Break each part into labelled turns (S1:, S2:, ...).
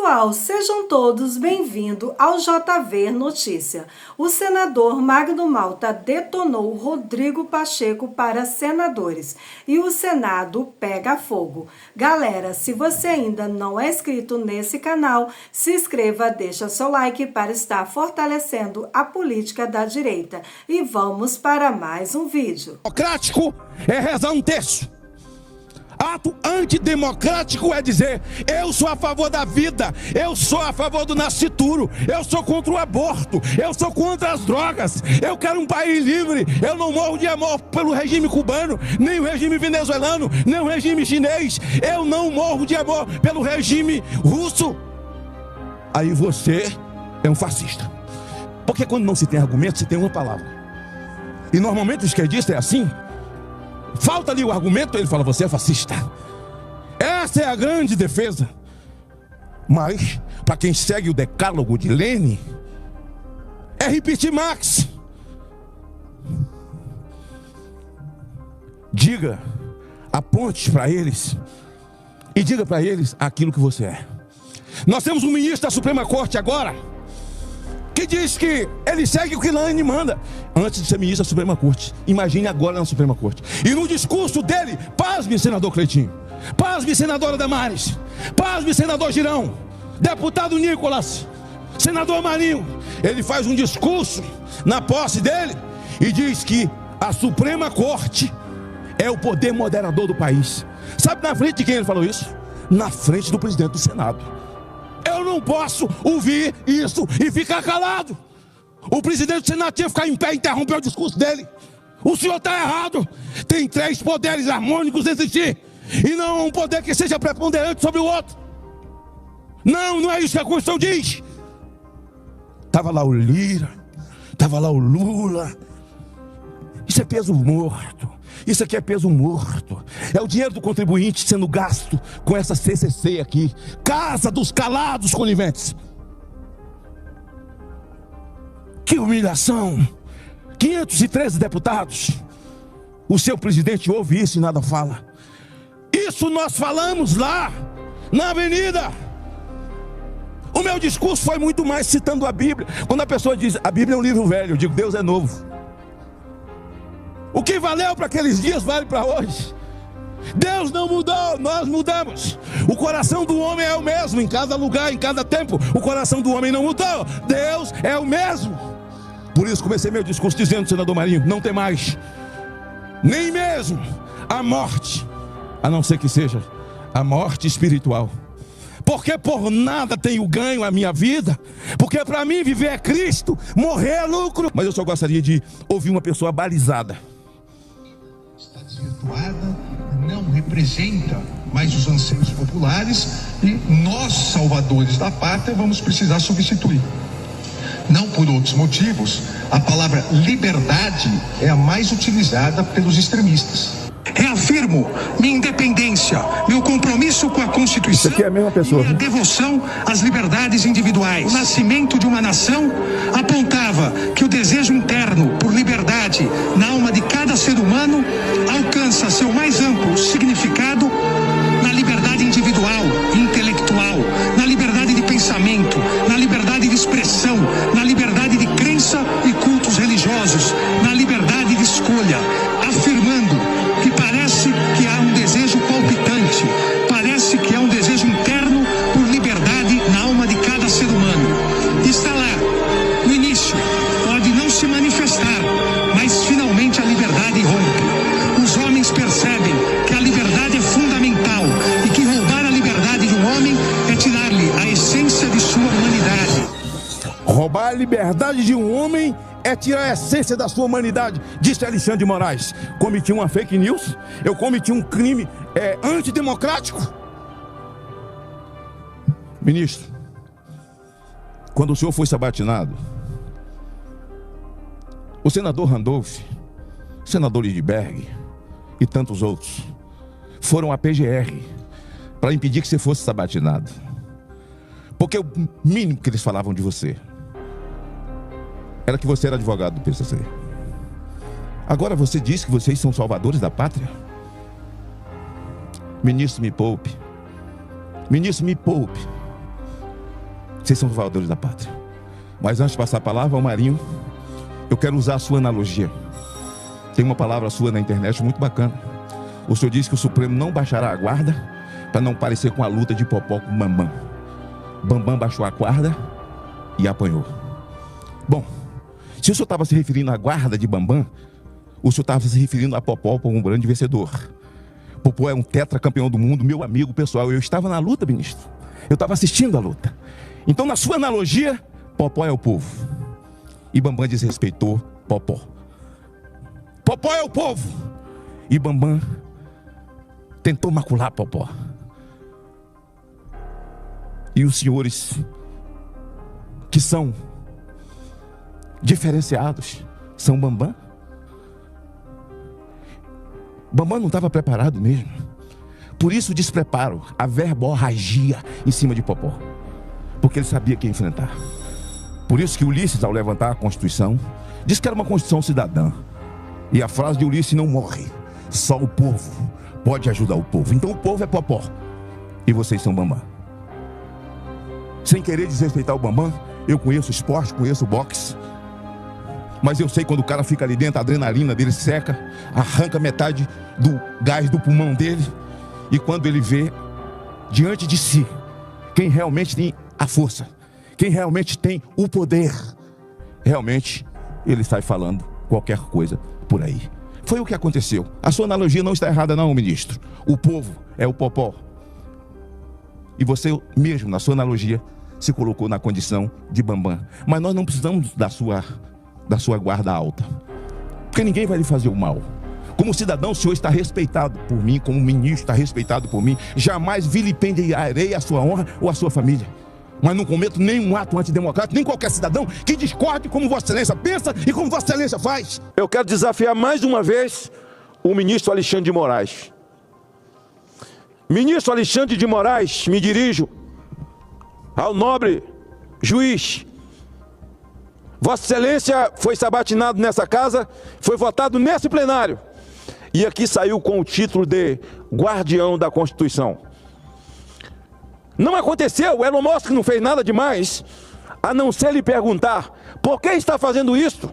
S1: Pessoal, sejam todos bem-vindos ao JV Notícia. O senador Magno Malta detonou Rodrigo Pacheco para senadores e o Senado pega fogo. Galera, se você ainda não é inscrito nesse canal, se inscreva, deixa seu like para estar fortalecendo a política da direita. E vamos para mais um vídeo.
S2: Democrático é rezar um terço. Ato antidemocrático é dizer: eu sou a favor da vida, eu sou a favor do nascituro, eu sou contra o aborto, eu sou contra as drogas, eu quero um país livre, eu não morro de amor pelo regime cubano, nem o regime venezuelano, nem o regime chinês, eu não morro de amor pelo regime russo. Aí você é um fascista, porque quando não se tem argumento, se tem uma palavra. E normalmente o esquerdista é assim. Falta ali o argumento, ele fala: você é fascista. Essa é a grande defesa. Mas, para quem segue o decálogo de Lenin, é repetir Marx. Diga, aponte para eles e diga para eles aquilo que você é. Nós temos um ministro da Suprema Corte agora que diz que ele segue o que Lenin manda. Antes de ser ministro da Suprema Corte, imagine agora na Suprema Corte. E no discurso dele, pasme, senador Cleitinho, pasme, senadora Damares, pasme, senador Girão, deputado Nicolas, senador Marinho, ele faz um discurso na posse dele e diz que a Suprema Corte é o poder moderador do país. Sabe na frente de quem ele falou isso? Na frente do presidente do Senado. Eu não posso ouvir isso e ficar calado. O presidente do Senado tinha que ficar em pé e interromper o discurso dele. O senhor está errado. Tem 3 poderes harmônicos entre si, e não um poder que seja preponderante sobre o outro. Não é isso que a Constituição diz. Estava lá o Lira, estava lá o Lula. Isso é peso morto. Isso aqui é peso morto. É o dinheiro do contribuinte sendo gasto com essa CCC aqui, Casa dos Calados Coniventes. Que humilhação. 513 deputados. O seu presidente ouve isso e nada fala. Isso nós falamos lá na avenida. O meu discurso foi muito mais citando a Bíblia. Quando a pessoa diz: a Bíblia é um livro velho, eu digo: Deus é novo. O que valeu para aqueles dias vale para hoje. Deus não mudou, nós mudamos. O coração do homem é o mesmo em cada lugar, em cada tempo. O coração do homem não mudou. Deus é o mesmo. Por isso comecei meu discurso dizendo, senador Marinho: não tem mais nem mesmo a morte, a não ser que seja a morte espiritual. Porque por nada tenho ganho a minha vida, porque para mim viver é Cristo, morrer é lucro. Mas eu só gostaria de ouvir uma pessoa balizada.
S3: Está desvirtuada, não representa mais os anseios populares, e nós, salvadores da pátria, vamos precisar substituir. Não por outros motivos, a palavra liberdade é a mais utilizada pelos extremistas. Reafirmo minha independência, meu compromisso com a Constituição.
S2: Isso aqui é a mesma pessoa,
S3: e minha devoção às liberdades individuais. O nascimento de uma nação apontava que o desejo interno por liberdade na alma de cada ser humano alcança seu mais amplo significado na liberdade individual e intelectual, na liberdade de pensamento, na liberdade de expressão, na liberdade de crença e cultos religiosos, na liberdade de escolha, afirmando que parece que há um desejo palpitante, parece que há um desejo interno por liberdade na alma de cada ser humano. Está lá, no início, pode não se manifestar, mas finalmente a liberdade rompe. Os homens percebem que a liberdade é fundamental e que roubar a liberdade de um homem é tirar-lhe a essência de sua humanidade.
S2: Roubar a liberdade de um homem é tirar a essência da sua humanidade, disse Alexandre de Moraes. Cometi uma fake news? Eu cometi um crime antidemocrático? Ministro, quando o senhor foi sabatinado, o senador Randolph, o senador Lindbergh e tantos outros foram à PGR para impedir que você fosse sabatinado, porque o mínimo que eles falavam de você era que você era advogado do PCC. Agora você diz que vocês são salvadores da pátria? Ministro, me poupe. Ministro, me poupe. Vocês são salvadores da pátria. Mas antes de passar a palavra ao Marinho, eu quero usar a sua analogia. Tem uma palavra sua na internet muito bacana. O senhor disse que o Supremo não baixará a guarda para não parecer com a luta de Popó com Bambam. Bambam baixou a guarda e apanhou. Bom, se o senhor estava se referindo à guarda de Bambam, o senhor estava se referindo a Popó como um grande vencedor. Popó é um tetracampeão do mundo, meu amigo pessoal. Eu estava na luta, ministro. Eu estava assistindo a luta. Então, na sua analogia, Popó é o povo. E Bambam desrespeitou Popó. Popó é o povo. E Bambam tentou macular Popó. E os senhores que são diferenciados são Bambam. Bambam não estava preparado mesmo. Por isso o despreparo, a verborragia em cima de Popó. Porque ele sabia que ia enfrentar. Por isso que Ulisses, ao levantar a Constituição, disse que era uma Constituição cidadã. E a frase de Ulisses não morre. Só o povo pode ajudar o povo. Então o povo é Popó. E vocês são Bambam. Sem querer desrespeitar o Bambam, eu conheço esporte, conheço boxe. Mas eu sei quando o cara fica ali dentro, a adrenalina dele seca, arranca metade do gás do pulmão dele. E quando ele vê diante de si quem realmente tem a força, quem realmente tem o poder, realmente ele sai falando qualquer coisa por aí. Foi o que aconteceu. A sua analogia não está errada não, ministro. O povo é o Popó. E você mesmo, na sua analogia, se colocou na condição de Bambam. Mas nós não precisamos da sua guarda alta, porque ninguém vai lhe fazer o mal. Como cidadão, o senhor está respeitado por mim, como ministro está respeitado por mim. Jamais vilipendiarei a sua honra ou a sua família. Mas não cometo nenhum ato antidemocrático, nem qualquer cidadão que discorde como Vossa Excelência pensa e como Vossa Excelência faz.
S4: Eu quero desafiar mais uma vez o ministro Alexandre de Moraes. Ministro Alexandre de Moraes, me dirijo ao nobre juiz. Vossa Excelência foi sabatinado nessa casa, foi votado nesse plenário. E aqui saiu com o título de guardião da Constituição. Não aconteceu, o Elon Musk não fez nada demais, a não ser lhe perguntar, por que está fazendo isso?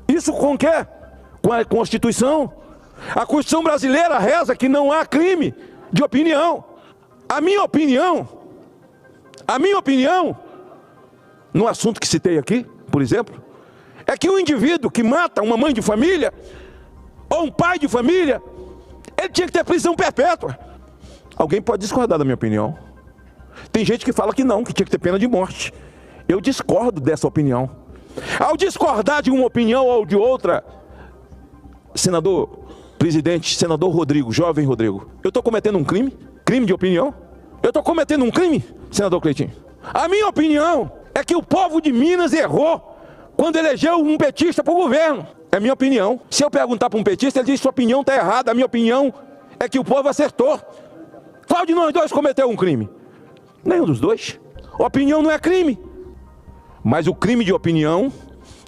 S4: Isso com o quê? Com a Constituição? A Constituição brasileira reza que não há crime de opinião. A minha opinião, no assunto que citei aqui, por exemplo, é que um indivíduo que mata uma mãe de família, ou um pai de família, ele tinha que ter prisão perpétua. Alguém pode discordar da minha opinião. Tem gente que fala que não, que tinha que ter pena de morte. Eu discordo dessa opinião. Ao discordar de uma opinião ou de outra, senador, presidente, senador Rodrigo, jovem Rodrigo, eu estou cometendo um crime? Crime de opinião? Eu estou cometendo um crime, senador Cleitinho? A minha opinião é que o povo de Minas errou quando elegeu um petista para o governo. É minha opinião. Se eu perguntar para um petista, ele diz que sua opinião está errada. A minha opinião é que o povo acertou. Qual de nós dois cometeu um crime? Nenhum dos dois. Opinião não é crime. Mas o crime de opinião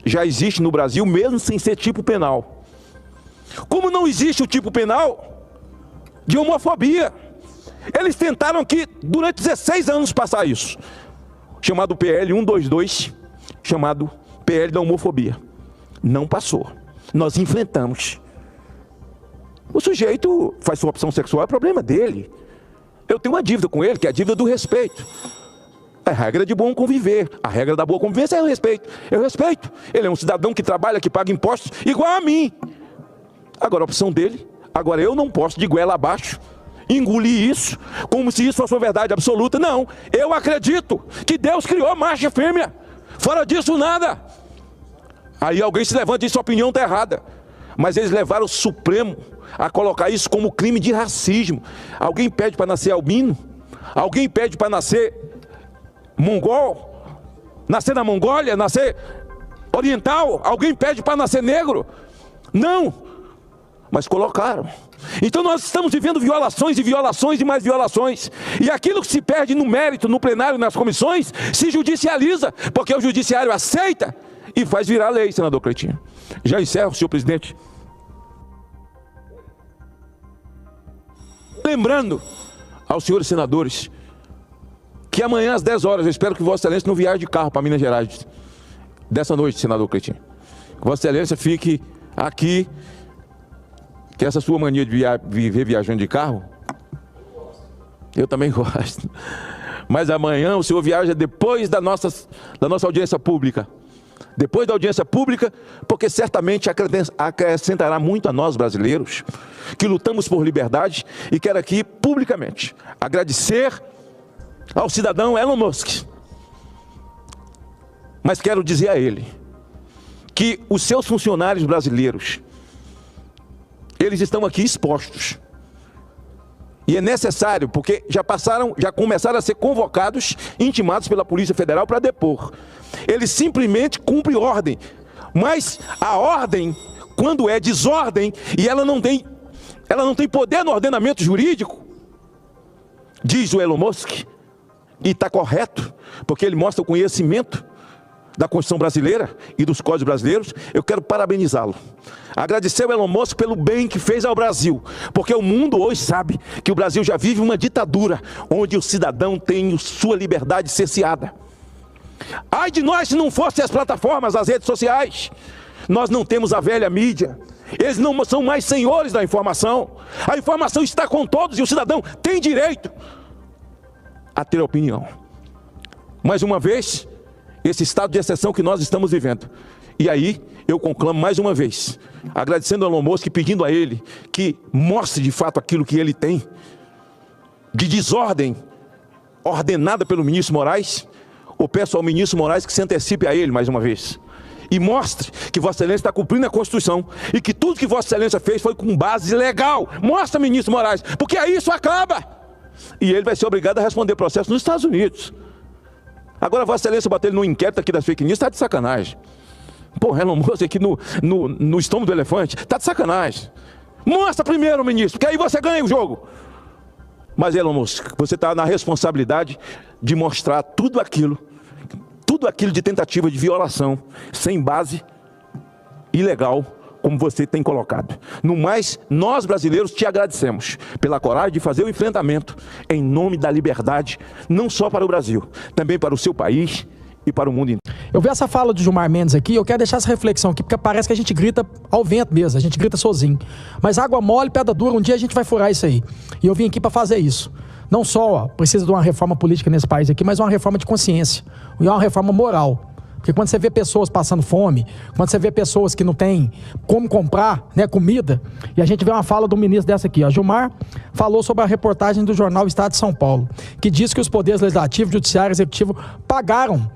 S4: já existe no Brasil, mesmo sem ser tipo penal. Como não existe o tipo penal de homofobia. Eles tentaram aqui, durante 16 anos, passar isso. Chamado PL 122, chamado PL da homofobia. Não passou. Nós enfrentamos. O sujeito faz sua opção sexual, é problema dele. Eu tenho uma dívida com ele, que é a dívida do respeito. É a regra de bom conviver. A regra da boa convivência é o respeito. Eu respeito. Ele é um cidadão que trabalha, que paga impostos, igual a mim. Agora a opção dele. Agora eu não posso, de goela abaixo, engolir isso, como se isso fosse uma verdade absoluta. Não. Eu acredito que Deus criou macho e fêmea. Fora disso, nada. Aí alguém se levanta e diz que sua opinião está errada. Mas eles levaram o Supremo a colocar isso como crime de racismo. Alguém pede para nascer albino? Alguém pede para nascer mongol? Nascer na Mongólia? Nascer oriental? Alguém pede para nascer negro? Não. Mas colocaram. Então nós estamos vivendo violações e violações e mais violações. E aquilo que se perde no mérito, no plenário, nas comissões, se judicializa, porque o judiciário aceita e faz virar lei, senador Cleitinho. Já encerro, senhor presidente. Lembrando aos senhores senadores que amanhã às 10 horas, eu espero que Vossa Excelência não viaje de carro para Minas Gerais. Dessa noite, senador Cleitinho. Que Vossa Excelência fique aqui, que essa sua mania de viver viajando de carro, eu também gosto. Mas amanhã o senhor viaja depois da nossa audiência pública. Depois da audiência pública, porque certamente acrescentará muito a nós brasileiros, que lutamos por liberdade, e quero aqui publicamente agradecer ao cidadão Elon Musk. Mas quero dizer a ele que os seus funcionários brasileiros, eles estão aqui expostos. E é necessário, porque já começaram a ser convocados, intimados pela Polícia Federal para depor. Eles simplesmente cumprem ordem. Mas a ordem, quando é desordem, e ela não tem poder no ordenamento jurídico, diz o Elon Musk, e está correto, porque ele mostra o conhecimento da Constituição brasileira e dos códigos brasileiros. Eu quero parabenizá-lo, agradecer ao Elon Musk pelo bem que fez ao Brasil, porque o mundo hoje sabe que o Brasil já vive uma ditadura, onde o cidadão tem sua liberdade cerceada. Ai de nós se não fossem as plataformas, as redes sociais. Nós não temos a velha mídia, eles não são mais senhores da informação. A informação está com todos e o cidadão tem direito a ter opinião. Mais uma vez, esse estado de exceção que nós estamos vivendo. E aí, eu conclamo mais uma vez, agradecendo ao Elon Musk e pedindo a ele que mostre de fato aquilo que ele tem de desordem ordenada pelo ministro Moraes. Eu peço ao ministro Moraes que se antecipe a ele mais uma vez e mostre que Vossa Excelência está cumprindo a Constituição e que tudo que Vossa Excelência fez foi com base legal. Mostra, ministro Moraes, porque aí isso acaba. E ele vai ser obrigado a responder processo nos Estados Unidos. Agora Vossa Excelência bater ele no inquérito aqui das fake news, está de sacanagem. Pô, Elon Musk aqui no estômago do elefante, está de sacanagem. Mostra primeiro, ministro, porque aí você ganha o jogo. Mas Elon Musk, você está na responsabilidade de mostrar tudo aquilo de tentativa de violação, sem base ilegal, como você tem colocado. No mais, nós brasileiros te agradecemos pela coragem de fazer o enfrentamento em nome da liberdade, não só para o Brasil, também para o seu país e para o mundo inteiro.
S5: Eu vi essa fala do Gilmar Mendes aqui, eu quero deixar essa reflexão aqui, porque parece que a gente grita ao vento mesmo, a gente grita sozinho. Mas água mole, pedra dura, um dia a gente vai furar isso aí. E eu vim aqui para fazer isso. Não só precisa de uma reforma política nesse país aqui, mas uma reforma de consciência, e uma reforma moral. Porque quando você vê pessoas passando fome, quando você vê pessoas que não têm como comprar, né, comida, e a gente vê uma fala do ministro dessa aqui, ó, Gilmar falou sobre a reportagem do jornal Estado de São Paulo, que diz que os poderes legislativo, judiciário e executivo pagaram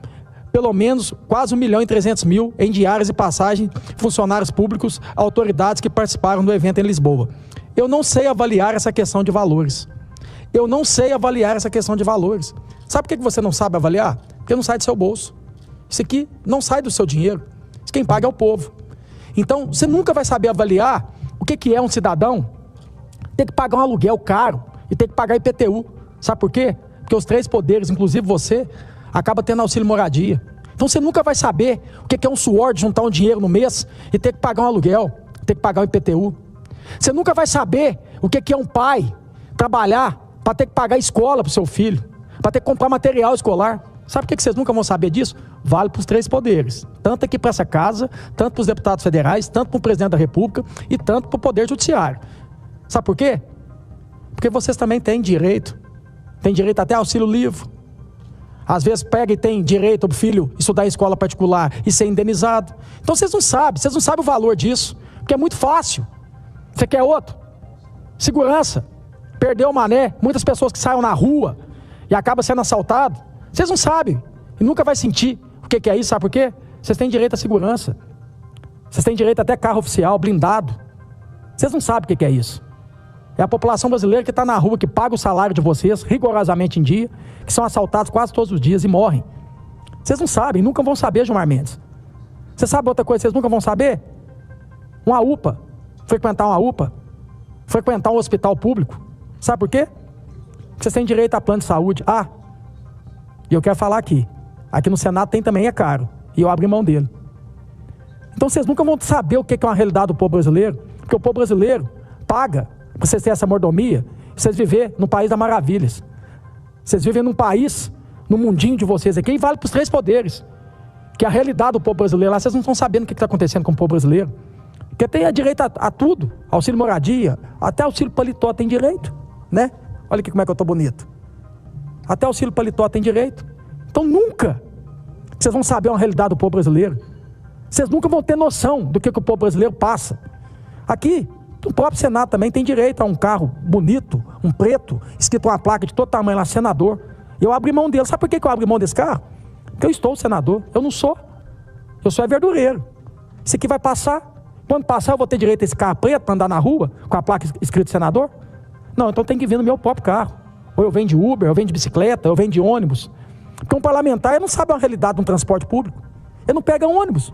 S5: pelo menos quase 1.300.000 em diárias e passagem, funcionários públicos, autoridades que participaram do evento em Lisboa. Eu não sei avaliar essa questão de valores. Eu não sei avaliar essa questão de valores. Sabe por que você não sabe avaliar? Porque não sai do seu bolso. Isso aqui não sai do seu dinheiro. Isso quem paga é o povo. Então, você nunca vai saber avaliar o que é um cidadão ter que pagar um aluguel caro e ter que pagar IPTU. Sabe por quê? Porque os três poderes, inclusive você, acaba tendo auxílio moradia. Então, você nunca vai saber o que é um suor de juntar um dinheiro no mês e ter que pagar um aluguel, ter que pagar um IPTU. Você nunca vai saber o que é um pai trabalhar para ter que pagar a escola para o seu filho, para ter que comprar material escolar. Sabe por que vocês nunca vão saber disso? Vale para os três poderes. Tanto aqui para essa casa, tanto para os deputados federais, tanto para o presidente da República e tanto para o Poder Judiciário. Sabe por quê? Porque vocês também têm direito. Tem direito até auxílio livre. Às vezes pega e tem direito ao filho estudar em escola particular e ser indenizado. Então vocês não sabem o valor disso. Porque é muito fácil. Você quer outro? Segurança. Perdeu o mané. Muitas pessoas que saem na rua e acabam sendo assaltadas. Vocês não sabem e nunca vai sentir o que é isso, sabe por quê? Vocês têm direito à segurança. Vocês têm direito até carro oficial, blindado. Vocês não sabem o que é isso. É a população brasileira que está na rua, que paga o salário de vocês rigorosamente em dia, que são assaltados quase todos os dias e morrem. Vocês não sabem, nunca vão saber, Gilmar Mendes. Você sabe outra coisa que vocês nunca vão saber? Uma UPA. Frequentar uma UPA. Frequentar um hospital público. Sabe por quê? Porque vocês têm direito a plano de saúde. E eu quero falar aqui no Senado tem também, é caro, e eu abri mão dele. Então vocês nunca vão saber o que é uma realidade do povo brasileiro, porque o povo brasileiro paga para vocês terem essa mordomia, vocês viver no país das maravilhas. Vocês vivem num país no mundinho de vocês aqui, e vale para os 3 poderes. Que a realidade do povo brasileiro lá, vocês não estão sabendo o que está acontecendo com o povo brasileiro. Porque tem direito a tudo, auxílio moradia, até auxílio paletó tem direito, né? Olha aqui como é que eu estou bonito. Até auxílio paletó tem direito. Então nunca vocês vão saber uma realidade do povo brasileiro. Vocês nunca vão ter noção do que o povo brasileiro passa. Aqui, o próprio Senado também tem direito a um carro bonito, um preto, escrito uma placa de todo tamanho lá, senador. E eu abri mão dele. Sabe por que eu abri mão desse carro? Porque eu estou senador. Eu não sou. Eu sou verdureiro. Isso aqui vai passar. Quando passar, eu vou ter direito a esse carro preto para andar na rua com a placa escrito senador? Não, então tem que vir no meu próprio carro. Ou eu venho de Uber, eu venho de bicicleta, eu venho de ônibus. Porque um parlamentar, ele não sabe a realidade de um transporte público. Ele não pega ônibus.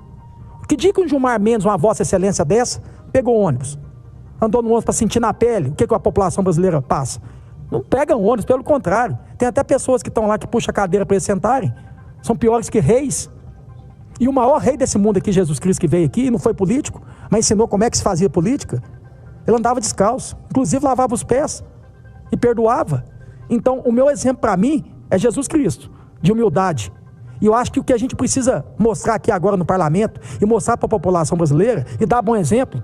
S5: Que dia que um Gilmar Mendes, uma vossa excelência dessa, pegou ônibus? Andou no ônibus para sentir na pele o que a população brasileira passa? Não pega ônibus, pelo contrário. Tem até pessoas que estão lá que puxam a cadeira para eles sentarem. São piores que reis. E o maior rei desse mundo aqui, Jesus Cristo, que veio aqui, não foi político, mas ensinou como é que se fazia política. Ele andava descalço, inclusive lavava os pés e perdoava. Então, o meu exemplo para mim é Jesus Cristo, de humildade. E eu acho que o que a gente precisa mostrar aqui agora no parlamento e mostrar para a população brasileira e dar bom exemplo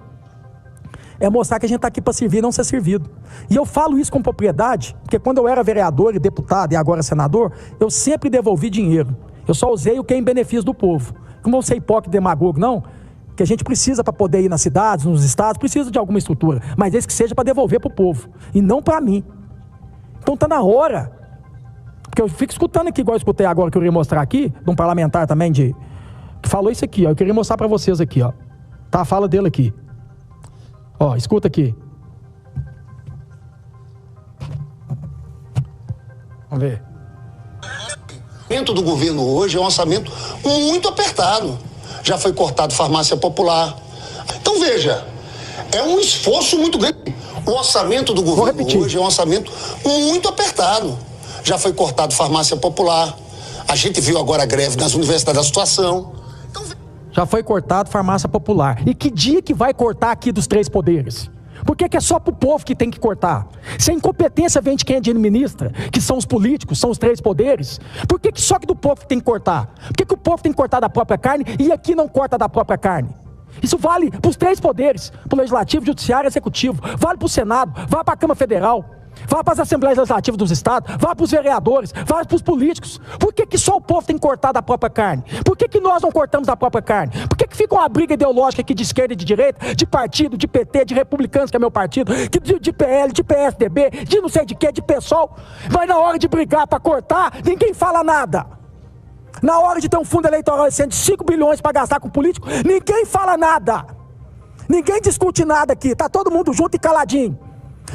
S5: é mostrar que a gente está aqui para servir e não ser servido. E eu falo isso com propriedade, porque quando eu era vereador e deputado e agora senador, eu sempre devolvi dinheiro. Eu só usei o que é em benefício do povo. Não vou ser hipócrita e demagogo, não, que a gente precisa para poder ir nas cidades, nos estados, precisa de alguma estrutura, mas desde que seja para devolver para o povo, e não para mim. Então está na hora, porque eu fico escutando aqui, igual eu escutei agora, que eu queria mostrar aqui, de um parlamentar também, que falou isso aqui, ó, eu queria mostrar para vocês aqui, ó, tá a fala dele aqui. Ó, escuta aqui. Vamos ver.
S6: O orçamento do governo hoje é um orçamento muito apertado. Já foi cortado farmácia popular. Então veja, é um esforço muito grande. O orçamento do governo hoje é um orçamento muito apertado. Já foi cortado farmácia popular. A gente viu agora a greve nas universidades, a situação. Então...
S5: Já foi cortado farmácia popular. E que dia que vai cortar aqui dos 3 poderes? Por que é só pro povo que tem que cortar? Se a incompetência vem de quem administra, que são os políticos, são os 3 poderes, por que só que do povo que tem que cortar? Por que o povo tem que cortar da própria carne e aqui não corta da própria carne? Isso vale para os 3 poderes, para o Legislativo, Judiciário e Executivo, vale para o Senado, vale para a Câmara Federal, vale para as Assembleias Legislativas dos Estados, vale para os vereadores, vale para os políticos. Por que só o povo tem que cortar da própria carne? Por que nós não cortamos da própria carne? Por que fica uma briga ideológica aqui de esquerda e de direita, de partido, de PT, de republicanos, que é meu partido, de PL, de PSDB, de não sei de quê, de PSOL, mas na hora de brigar para cortar, ninguém fala nada. Na hora de ter um fundo eleitoral de 5 bilhões para gastar com político, ninguém fala nada. Ninguém discute nada aqui, tá todo mundo junto e caladinho.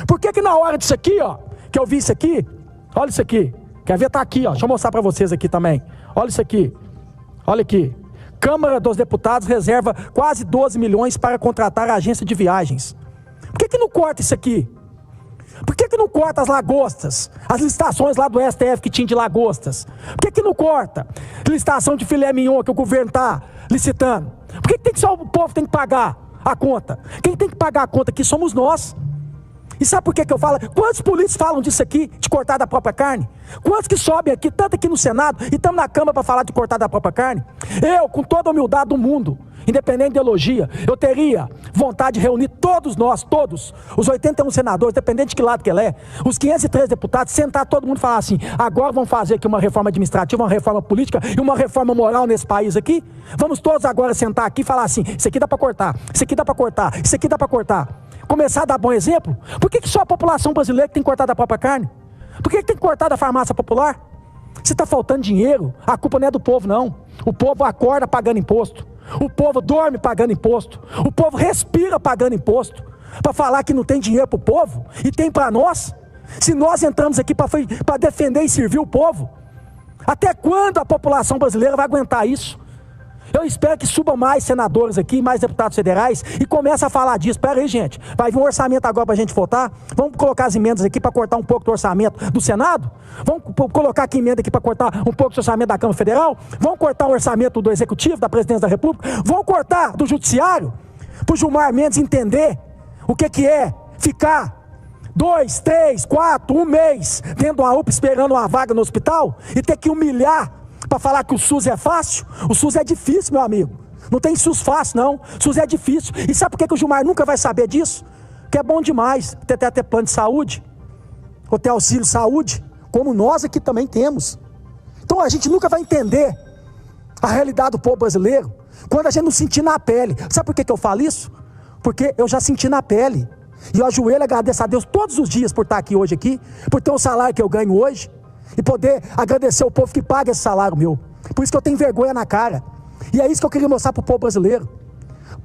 S5: Por que na hora disso aqui, ó, que eu vi isso aqui, olha isso aqui, quer ver, tá aqui, ó, deixa eu mostrar para vocês aqui também, olha isso aqui, olha aqui, Câmara dos Deputados reserva quase 12 milhões para contratar a agência de viagens. Por que não corta isso aqui? Por que não corta as lagostas, as licitações lá do STF que tinha de lagostas? Por que não corta licitação de filé mignon que o governo tá licitando? Por que tem que só o povo tem que pagar a conta? Quem tem que pagar a conta aqui somos nós. E sabe por que eu falo? Quantos políticos falam disso aqui, de cortar da própria carne? Quantos que sobem aqui, tanto aqui no Senado, e estamos na Câmara para falar de cortar da própria carne? Eu, com toda a humildade do mundo, independente de ideologia, eu teria vontade de reunir todos nós, todos, os 81 senadores, independente de que lado que ele é, os 503 deputados, sentar todo mundo e falar assim, agora vamos fazer aqui uma reforma administrativa, uma reforma política e uma reforma moral nesse país aqui? Vamos todos agora sentar aqui e falar assim, isso aqui dá para cortar, isso aqui dá para cortar, isso aqui dá para cortar. Começar a dar bom exemplo? Por que só a população brasileira tem que cortar da própria carne? Por que tem que cortar da farmácia popular? Se está faltando dinheiro, a culpa não é do povo, não. O povo acorda pagando imposto. O povo dorme pagando imposto. O povo respira pagando imposto. Para falar que não tem dinheiro para o povo e tem para nós? Se nós entramos aqui para defender e servir o povo, até quando a população brasileira vai aguentar isso? Eu espero que suba mais senadores aqui, mais deputados federais e comece a falar disso. Espera aí, gente. Vai vir um orçamento agora para a gente votar. Vamos colocar as emendas aqui para cortar um pouco do orçamento do Senado? Vamos colocar aqui emenda aqui para cortar um pouco do orçamento da Câmara Federal? Vamos cortar o orçamento do Executivo, da Presidência da República? Vamos cortar do Judiciário? Para o Gilmar Mendes entender o que é ficar 2, 3, 4, um mês dentro de uma UPA esperando uma vaga no hospital e ter que humilhar para falar que o SUS é fácil? O SUS é difícil, meu amigo. Não tem SUS fácil, não. O SUS é difícil. E sabe por que o Gilmar nunca vai saber disso? Porque é bom demais ter plano de saúde, ou ter auxílio saúde, como nós aqui também temos. Então a gente nunca vai entender a realidade do povo brasileiro quando a gente não sentir na pele. Sabe por que eu falo isso? Porque eu já senti na pele. E eu ajoelho e agradeço a Deus todos os dias por estar aqui hoje, por ter o salário que eu ganho hoje, e poder agradecer o povo que paga esse salário meu. Por isso que eu tenho vergonha na cara. E é isso que eu queria mostrar para o povo brasileiro.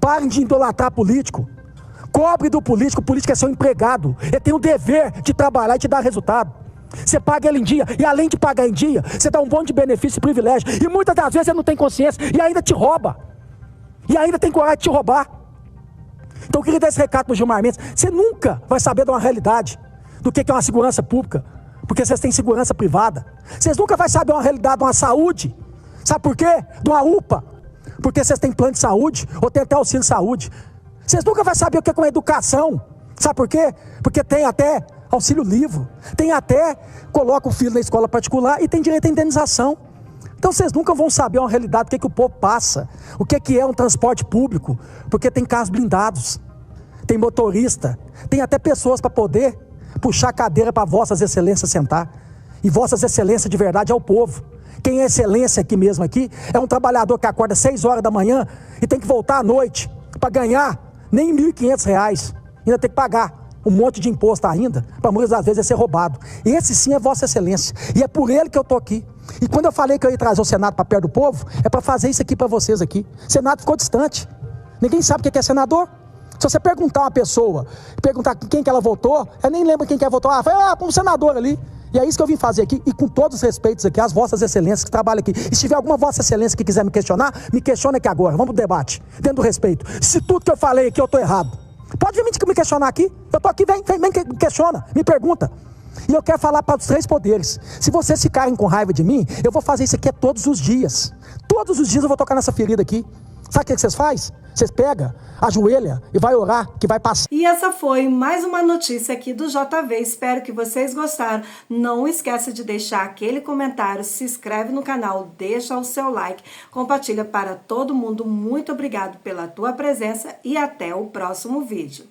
S5: Parem de idolatrar político. Cobre do político. O político é seu empregado. Ele tem o dever de trabalhar e te dar resultado. Você paga ele em dia, e além de pagar em dia, você dá um monte de benefício e privilégio. E muitas das vezes ele não tem consciência e ainda te rouba. E ainda tem coragem de te roubar. Então eu queria dar esse recado para o Gilmar Mendes. Você nunca vai saber de uma realidade do que é uma segurança pública, porque vocês têm segurança privada. Vocês nunca vão saber uma realidade de uma saúde. Sabe por quê? De uma UPA. Porque vocês têm plano de saúde, ou tem até auxílio de saúde. Vocês nunca vão saber o que é uma educação. Sabe por quê? Porque tem até auxílio livre. Tem até, coloca o filho na escola particular e tem direito à indenização. Então vocês nunca vão saber uma realidade do que o povo passa, o que é um transporte público, porque tem carros blindados, tem motorista, tem até pessoas para poder puxar a cadeira para vossas excelências sentar. E vossas excelências de verdade é o povo. Quem é excelência aqui mesmo é um trabalhador que acorda 6 horas da manhã e tem que voltar à noite para ganhar nem R$1.500. Ainda tem que pagar um monte de imposto ainda, para muitas das vezes ser roubado. Esse sim é vossa excelência. E é por ele que eu estou aqui. E quando eu falei que eu ia trazer o Senado para perto do povo, é para fazer isso aqui para vocês aqui. O Senado ficou distante. Ninguém sabe o que é senador. Se você perguntar uma pessoa, perguntar quem que ela votou, ela nem lembra quem que ela votou. Foi para um senador ali. E é isso que eu vim fazer aqui, e com todos os respeitos aqui, às vossas excelências que trabalham aqui. E se tiver alguma vossa excelência que quiser me questionar, me questione aqui agora. Vamos pro debate, dentro do respeito. Se tudo que eu falei aqui eu estou errado, pode vir me questionar aqui. Eu estou aqui, vem me questiona, me pergunta. E eu quero falar para os 3 poderes. Se vocês ficarem com raiva de mim, eu vou fazer isso aqui todos os dias. Todos os dias eu vou tocar nessa ferida aqui. Sabe o que vocês fazem? Vocês pegam, ajoelha e vai orar, que vai passar.
S1: E essa foi mais uma notícia aqui do JV. Espero que vocês gostaram. Não esqueça de deixar aquele comentário, se inscreve no canal, deixa o seu like, compartilha para todo mundo. Muito obrigado pela tua presença e até o próximo vídeo.